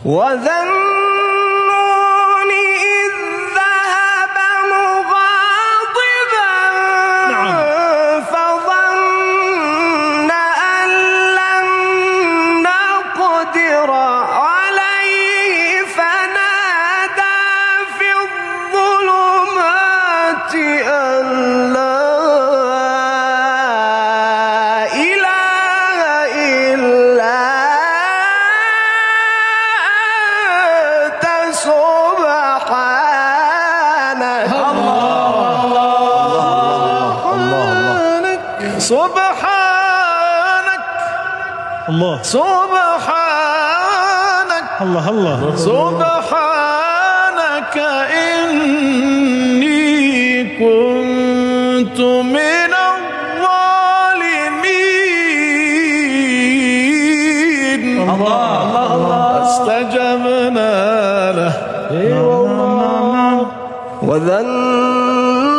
وذنون إذ ذهب مغاضبا فظن أن لن نقدر عليه فنادى في الظلمات أن لا سبحانك الله سبحانك الله الله سبحانك إني كنت من الظالمين. الله الله استجبنا له وذنون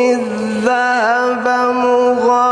إذ ذهب مغاضبا